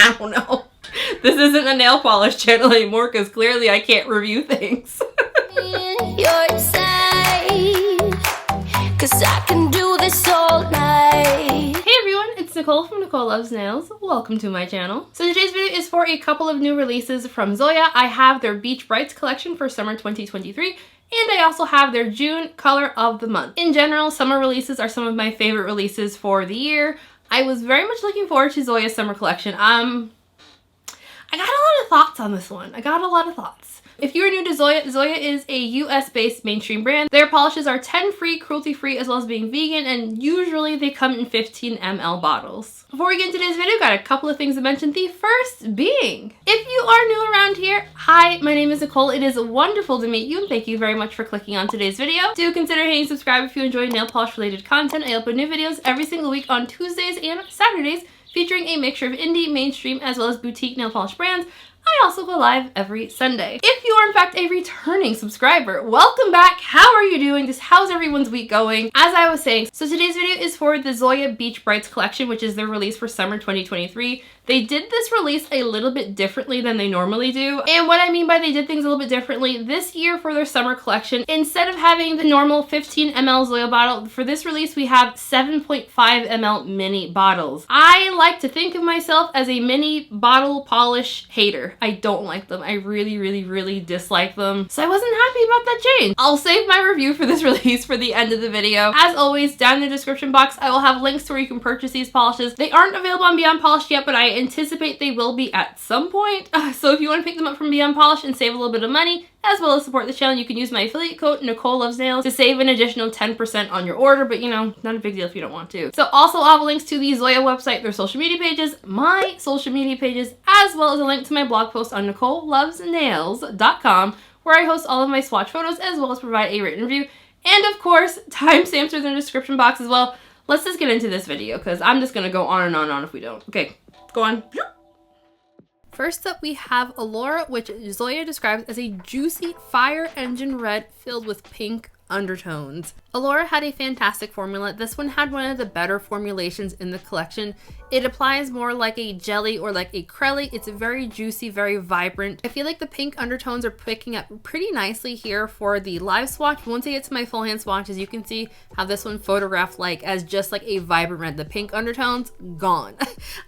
I don't know. This isn't a nail polish channel anymore because clearly I can't review things. Your side, 'cause I can do this all night. Hey everyone, it's Nicole from Nicole Loves Nails. Welcome to my channel. So today's video is for a couple of new releases from Zoya. I have their Beach Brights collection for summer 2023. And I also have their June color of the month. In general, summer releases are some of my favorite releases for the year. I was very much looking forward to Zoya's summer collection. I got a lot of thoughts on this one. If you are new to Zoya, Zoya is a US-based mainstream brand. Their polishes are 10-free, cruelty-free, as well as being vegan, and usually they come in 15 ml bottles. Before we get into today's video, got a couple of things to mention. The first being, if you are new around here, hi, my name is Nicole. It is wonderful to meet you, and thank you very much for clicking on today's video. Do consider hitting subscribe if you enjoy nail polish related content. I upload new videos every single week on Tuesdays and Saturdays, featuring a mixture of indie, mainstream, as well as boutique nail polish brands. I also go live every Sunday. If you are in fact a returning subscriber, welcome back. How are you doing? How's everyone's week going? As I was saying, so today's video is for the Zoya Beach Brights collection, which is their release for summer 2023. They did this release a little bit differently than they normally do. And what I mean by they did things a little bit differently, this year for their summer collection, instead of having the normal 15 ml Zoya bottle, for this release we have 7.5 ml mini bottles. I like to think of myself as a mini bottle polish hater. I don't like them. I really dislike them. So I wasn't happy about that change. I'll save my review for this release for the end of the video. As always, down in the description box, I will have links to where you can purchase these polishes. They aren't available on Beyond Polish yet, but I anticipate they will be at some point. So if you want to pick them up from Beyond Polish and save a little bit of money, as well as support the channel, you can use my affiliate code Nicole Loves Nails to save an additional 10% on your order, but you know, not a big deal if you don't want to. So also I'll have links to the Zoya website, their social media pages, my social media pages, as well as a link to my blog post on NicoleLovesNails.com, where I host all of my swatch photos as well as provide a written review. And of course, timestamps are in the description box as well. Let's just get into this video because I'm just gonna go on and on if we don't. Okay, go on. First up, we have Alora, which Zoya describes as a juicy fire engine red filled with pink undertones. Alora had a fantastic formula. This one had one of the better formulations in the collection. It applies more like a jelly or like a crelly. It's very juicy, very vibrant. I feel like the pink undertones are picking up pretty nicely here for the live swatch. Once I get to my full hand swatches, you can see how this one photographed like as just like a vibrant red. The pink undertones, gone.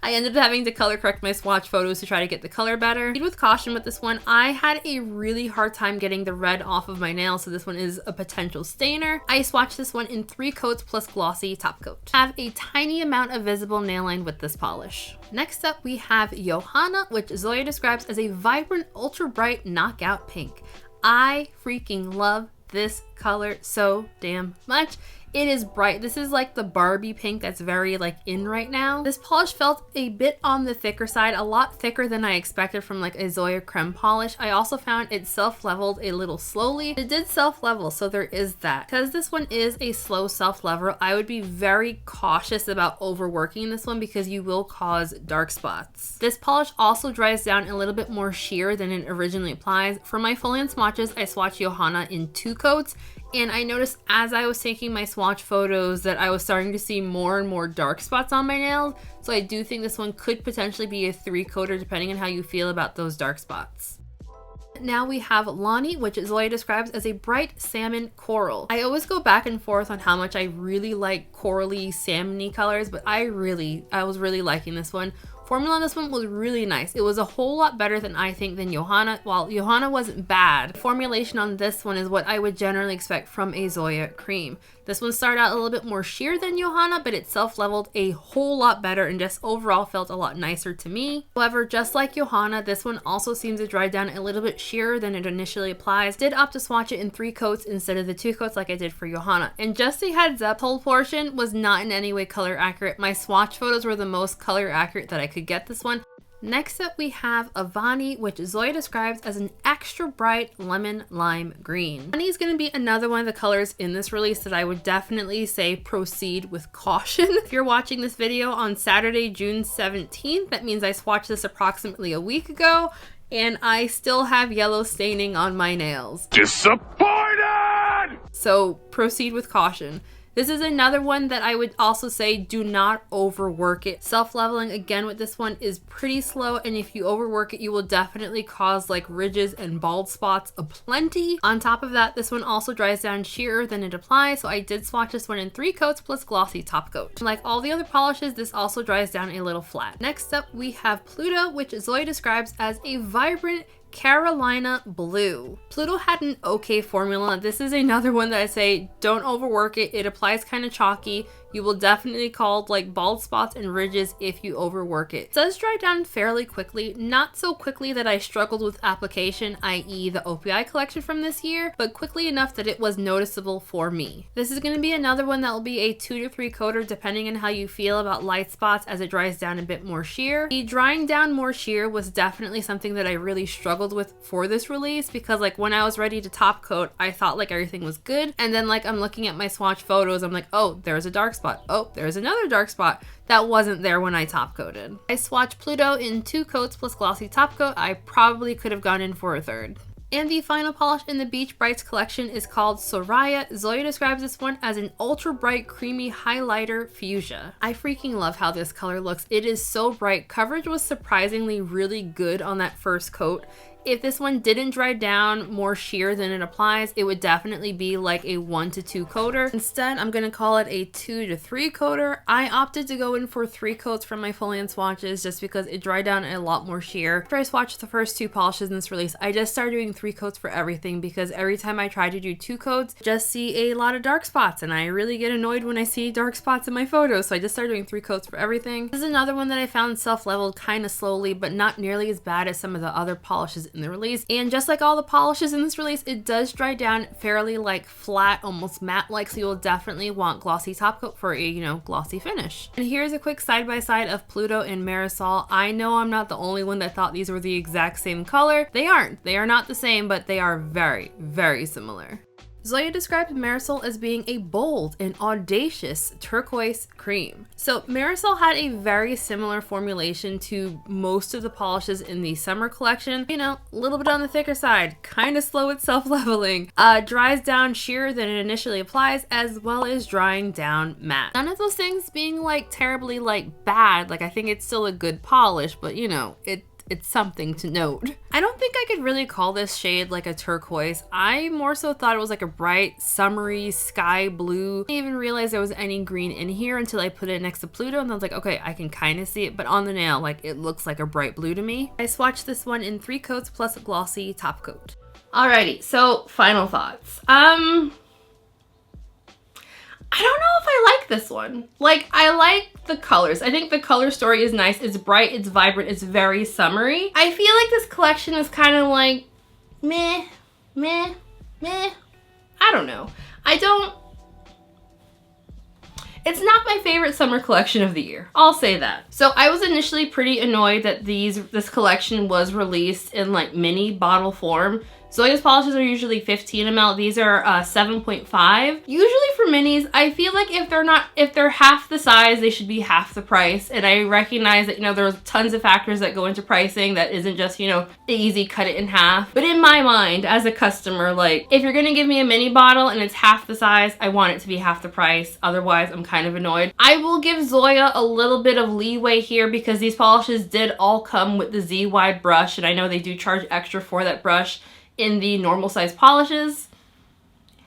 I ended up having to color correct my swatch photos to try to get the color better. Proceed with caution with this one. I had a really hard time getting the red off of my nail, so this one is a potential stainer. I swatched this one in 3 coats plus glossy top coat. Have a tiny amount of visible nail line with this polish. Next up, we have Yohanna, which Zoya describes as a vibrant, ultra bright knockout pink. I freaking love this color so damn much. It is bright. This is like the Barbie pink that's very like in right now. This polish felt a bit on the thicker side, a lot thicker than I expected from like a Zoya creme polish. I also found it self-leveled a little slowly. It did self-level, so there is that. Because this one is a slow self-level, I would be very cautious about overworking this one because you will cause dark spots. This polish also dries down a little bit more sheer than it originally applies. For my full hand swatches, I swatched Yohanna in 2 coats. And I noticed as I was taking my swatch photos that I was starting to see more and more dark spots on my nails. So I do think this one could potentially be a 3-coater depending on how you feel about those dark spots. Now we have Loni, which Zoya describes as a bright salmon coral. I always go back and forth on how much I really like corally, salmony colors, but I was really liking this one. Formula on this one was really nice. It was a whole lot better than I think than Yohanna. While Yohanna wasn't bad, the formulation on this one is what I would generally expect from a Zoya cream. This one started out a little bit more sheer than Yohanna, but it self-leveled a whole lot better and just overall felt a lot nicer to me. However, just like Yohanna, this one also seems to dry down a little bit sheerer than it initially applies. Did opt to swatch it in 3 coats instead of the 2 coats like I did for Yohanna. And just a heads up, whole portion was not in any way color accurate. My swatch photos were the most color accurate that I could get this one. Next up, we have Avani, which Zoya describes as an extra bright lemon lime green. Avani is going to be another one of the colors in this release that I would definitely say proceed with caution. If you're watching this video on Saturday, June 17th, that means I swatched this approximately a week ago, and I still have yellow staining on my nails. Disappointed! So proceed with caution. This is another one that I would also say do not overwork it. Self-leveling again with this one is pretty slow, and if you overwork it, you will definitely cause like ridges and bald spots aplenty. On top of that, this one also dries down sheerer than it applies, so I did swatch this one in 3 coats plus glossy top coat. Like all the other polishes, this also dries down a little flat. Next up, we have Pluto, which Zoya describes as a vibrant Carolina blue. Pluto had an okay formula. This is another one that I say don't overwork it. It applies kind of chalky. You will definitely cause like bald spots and ridges if you overwork it. It does dry down fairly quickly, not so quickly that I struggled with application, i.e. the OPI collection from this year, but quickly enough that it was noticeable for me. This is going to be another one that will be a 2 to 3 coater depending on how you feel about light spots as it dries down a bit more sheer. The drying down more sheer was definitely something that I really struggled with for this release, because like when I was ready to top coat, I thought like everything was good, and then like I'm looking at my swatch photos, I'm like, oh, there's a dark spot. Oh, there's another dark spot that wasn't there when I top coated. I swatched Pluto in 2 coats plus glossy top coat. I probably could have gone in for a third. And the final polish in the Beach Brights collection is called Soraya. Zoya describes this one as an ultra bright creamy highlighter fuchsia. I freaking love how this color looks. It is so bright. Coverage was surprisingly really good on that first coat. If this one didn't dry down more sheer than it applies, it would definitely be like a 1 to 2 coater. Instead, I'm gonna call it a 2 to 3 coater. I opted to go in for 3 coats from my full-hand swatches just because it dried down a lot more sheer. After I swatched the first 2 polishes in this release, I just started doing 3 coats for everything, because every time I try to do 2 coats, I just see a lot of dark spots, and I really get annoyed when I see dark spots in my photos, so I just started doing 3 coats for everything. This is another one that I found self-leveled kind of slowly, but not nearly as bad as some of the other polishes in the release. And just like all the polishes in this release, it does dry down fairly like flat, almost matte like, so you'll definitely want glossy top coat for a, you know, glossy finish. And here's a quick side-by-side of Pluto and Marisol. I know I'm not the only one that thought these were the exact same color. They aren't. They are not the same, but they are very, very similar. Zoya described Marisol as being a bold and audacious turquoise cream. So Marisol had a very similar formulation to most of the polishes in the summer collection. You know, a little bit on the thicker side, kind of slow at self-leveling, dries down sheerer than it initially applies, as well as drying down matte. None of those things being like terribly like bad. Like I think it's still a good polish, but you know, it's something to note. I don't think I could really call this shade like a turquoise. I more so thought it was like a bright, summery sky blue. I didn't even realize there was any green in here until I put it next to Pluto, and I was like, okay, I can kind of see it, but on the nail, like it looks like a bright blue to me. I swatched this one in 3 coats plus a glossy top coat. Alrighty, so final thoughts. I don't know if I like this one. Like, I like the colors. I think the color story is nice. It's bright, it's vibrant, it's very summery. I feel like this collection is kind of like meh, meh, meh. I don't know. It's not my favorite summer collection of the year. I'll say that. So I was initially pretty annoyed that this collection was released in like mini bottle form. Zoya's polishes are usually 15 ml. These are 7.5. Usually for minis, I feel like if they're half the size, they should be half the price. And I recognize that, you know, there's tons of factors that go into pricing that isn't just, you know, easy cut it in half. But in my mind, as a customer, like if you're gonna give me a mini bottle and it's half the size, I want it to be half the price. Otherwise, I'm kind of annoyed. I will give Zoya a little bit of leeway here because these polishes did all come with the Z wide brush, and I know they do charge extra for that brush in the normal size polishes.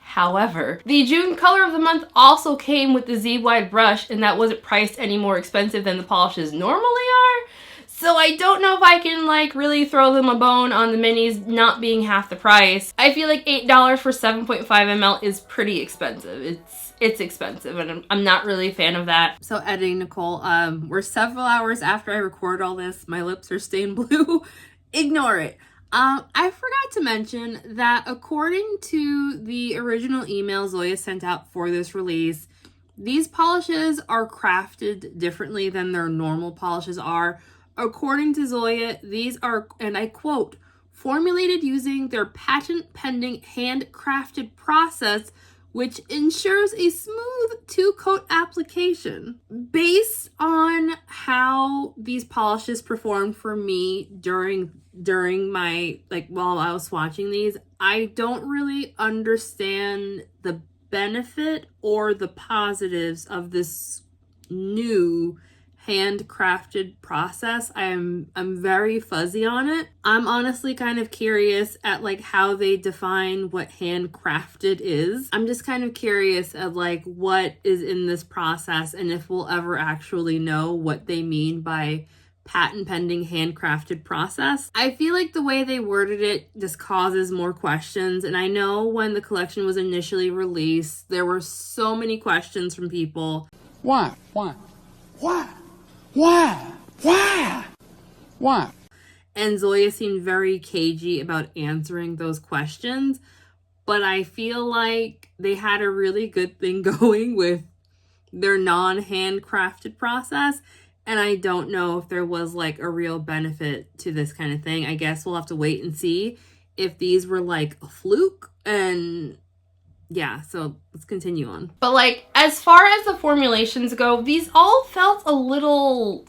However, the June color of the month also came with the Z wide brush, and that wasn't priced any more expensive than the polishes normally are. So I don't know if I can like really throw them a bone on the minis not being half the price. I feel like $8 for 7.5 ml is pretty expensive. It's expensive, and I'm not really a fan of that. So editing, Nicole, we're several hours after I record all this. My lips are stained blue. Ignore it. I forgot to mention that according to the original email Zoya sent out for this release, these polishes are crafted differently than their normal polishes are. According to Zoya, these are, and I quote, formulated using their patent-pending handcrafted process, which ensures a smooth 2-coat application. Based on how these polishes performed for me during my, like while I was swatching these, I don't really understand the benefit or the positives of this new handcrafted process. I'm very fuzzy on it. I'm honestly kind of curious at like how they define what handcrafted is. I'm just kind of curious of like what is in this process and if we'll ever actually know what they mean by patent pending handcrafted process. I feel like the way they worded it just causes more questions, and I know when the collection was initially released there were so many questions from people. Why? Why? And Zoya seemed very cagey about answering those questions, but I feel like they had a really good thing going with their non-handcrafted process, and I don't know if there was like a real benefit to this kind of thing. I guess we'll have to wait and see if these were like a fluke. And yeah, so let's continue on. But like, as far as the formulations go, these all felt a little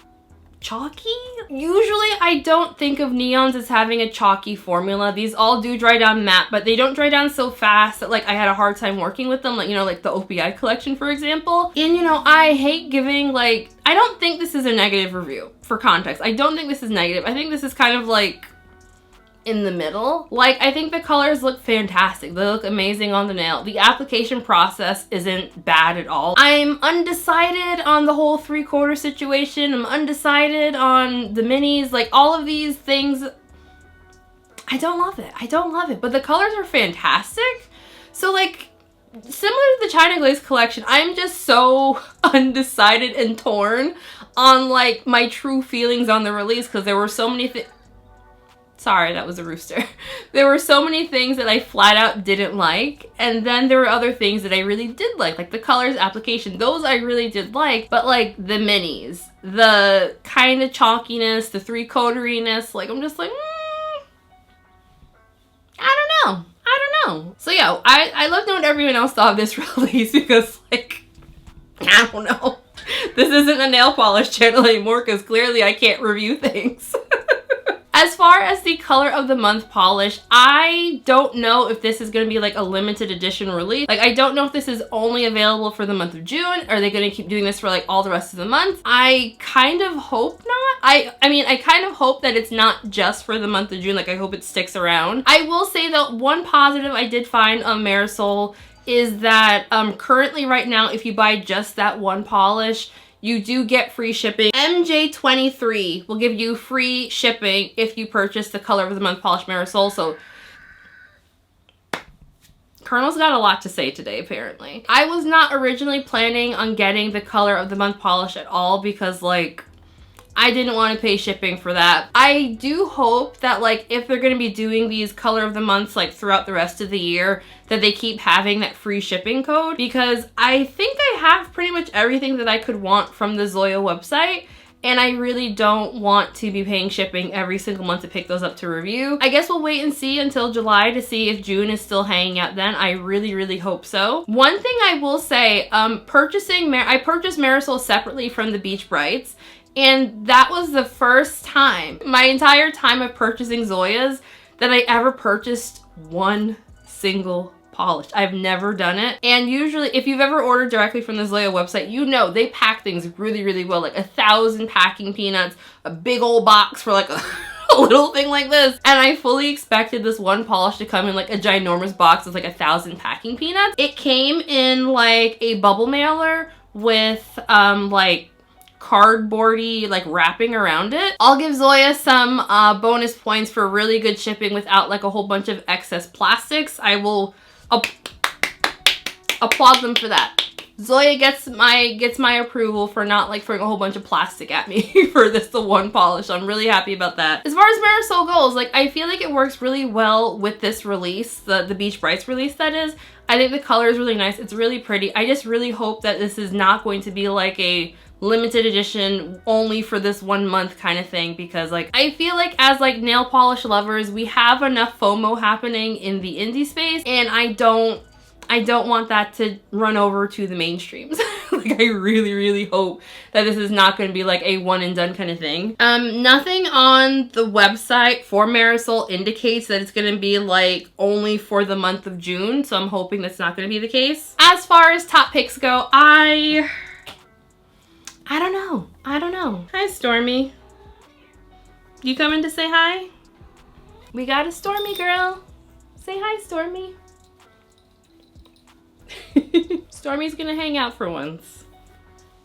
chalky. Usually I don't think of neons as having a chalky formula. These all do dry down matte, but they don't dry down so fast that like I had a hard time working with them, like, you know, like the OPI collection, for example. And you know, I hate giving like, I don't think this is a negative review. For context, I don't think this is negative. I think this is kind of like in the middle. Like, I think the colors look fantastic. They look amazing on the nail. The application process isn't bad at all. I'm undecided on the whole 3/4 situation. I'm undecided on the minis. Like, all of these things, I don't love it. I don't love it. But the colors are fantastic. So like, similar to the China Glaze collection, I'm just so undecided and torn on like my true feelings on the release, because there were so many things. Sorry, that was a rooster. There were so many things that I flat out didn't like, and then there were other things that I really did like the colors, application, those I really did like, but like the minis, the kind of chalkiness, the 3/4-iness, like I'm just like, I don't know. So yeah, I love knowing what everyone else thought of this release, because like, I don't know. This isn't a nail polish channel anymore, because clearly I can't review things. As far as the color of the month polish, I don't know if this is going to be like a limited edition release. Like, I don't know if this is only available for the month of June. Are they going to keep doing this for like all the rest of the month? I kind of hope not. I mean, I kind of hope that it's not just for the month of June. Like, I hope it sticks around. I will say that one positive I did find on Marisol is that currently right now, if you buy just that one polish, you do get free shipping. MJ23 will give you free shipping if you purchase the color of the month polish Marisol. So Colonel's got a lot to say today, apparently. I was not originally planning on getting the color of the month polish at all, because like, I didn't want to pay shipping for that. I do hope that like, if they're going to be doing these color of the months like throughout the rest of the year, that they keep having that free shipping code, because I think I have pretty much everything that I could want from the Zoya website, and I really don't want to be paying shipping every single month to pick those up to review. I guess we'll wait and see until July to see if June is still hanging out then. I really hope so. One thing I will say, I purchased Marisol separately from the Beach Brights, and that was the first time, my entire time of purchasing Zoyas, that I ever purchased one single polish. I've never done it. And usually, if you've ever ordered directly from the Zoya website, you know they pack things really well, like 1,000 packing peanuts, a big old box for like a little thing like this. And I fully expected this one polish to come in like a ginormous box with like 1,000 packing peanuts. It came in like a bubble mailer with like cardboardy like wrapping around it. I'll give Zoya some bonus points for really good shipping without like a whole bunch of excess plastics. I will applaud them for that. Zoya gets my approval for not like throwing a whole bunch of plastic at me for the one polish. I'm really happy about that. As far as Marisol goes, like, I feel like it works really well with this release, the Beach Brights release, that is. I think the color is really nice. It's really pretty. I just really hope that this is not going to be like a limited edition only for this 1 month kind of thing, because like, I feel like as like nail polish lovers, we have enough FOMO happening in the indie space, and I don't want that to run over to the mainstreams. Like, I really, really hope that this is not going to be like a one and done kind of thing. Nothing on the website for Marisol indicates that it's going to be like only for the month of June, so I'm hoping that's not going to be the case. As far as top picks go, I don't know. I don't know. Hi, Stormy. You coming to say hi? We got a Stormy girl. Say hi, Stormy. Stormy's gonna hang out for once.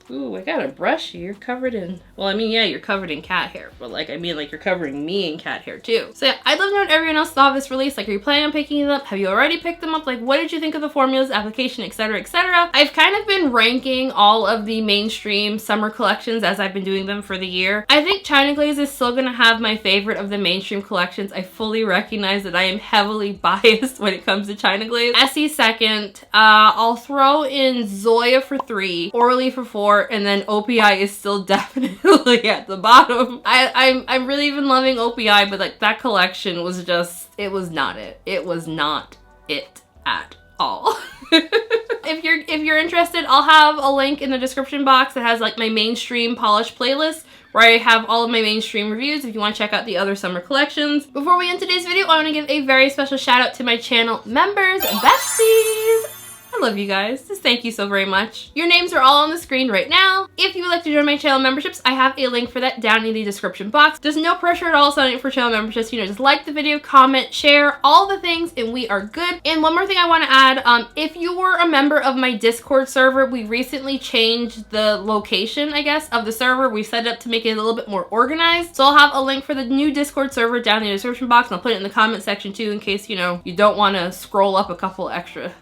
Ooh, I got a brush. You're covered in, well, I mean, yeah, you're covered in cat hair, but like, I mean, like, you're covering me in cat hair too. So yeah, I'd love to know what everyone else thought of this release. Like, are you planning on picking them up? Have you already picked them up? Like, what did you think of the formulas, application, etc., etc.? I've kind of been ranking all of the mainstream summer collections as I've been doing them for the year. I think China Glaze is still gonna have my favorite of the mainstream collections. I fully recognize that I am heavily biased when it comes to China Glaze. Essie second. I'll throw in Zoya for 3, Orly for 4, and then OPI is still definitely at the bottom. I'm really even loving OPI, but like that collection was just, it was not it. It was not it at all. If you're interested, I'll have a link in the description box that has like my mainstream polished playlist where I have all of my mainstream reviews if you want to check out the other summer collections. Before we end today's video, I want to give a very special shout out to my channel members, besties. I love you guys. Just thank you so very much. Your names are all on the screen right now. If you would like to join my channel memberships, I have a link for that down in the description box. There's no pressure at all signing up for channel memberships. You know, just like the video, comment, share, all the things, and we are good. And one more thing I want to add, if you were a member of my Discord server, we recently changed the location, I guess, of the server. We set it up to make it a little bit more organized. So I'll have a link for the new Discord server down in the description box, and I'll put it in the comment section too in case, you know, you don't want to scroll up a couple extra.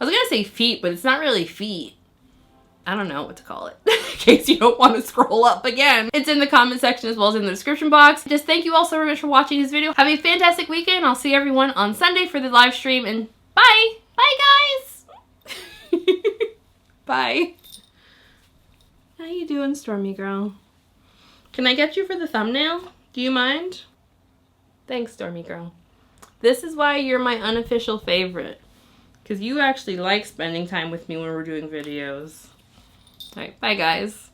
I was gonna say feet, but it's not really feet. I don't know what to call it. In case you don't want to scroll up again. It's in the comment section as well as in the description box. Just thank you all so very much for watching this video. Have a fantastic weekend. I'll see everyone on Sunday for the live stream, and bye! Bye, guys! Bye. How you doing, Stormy girl? Can I get you for the thumbnail? Do you mind? Thanks, Stormy girl. This is why you're my unofficial favorite. Because you actually like spending time with me when we're doing videos. Alright, bye guys.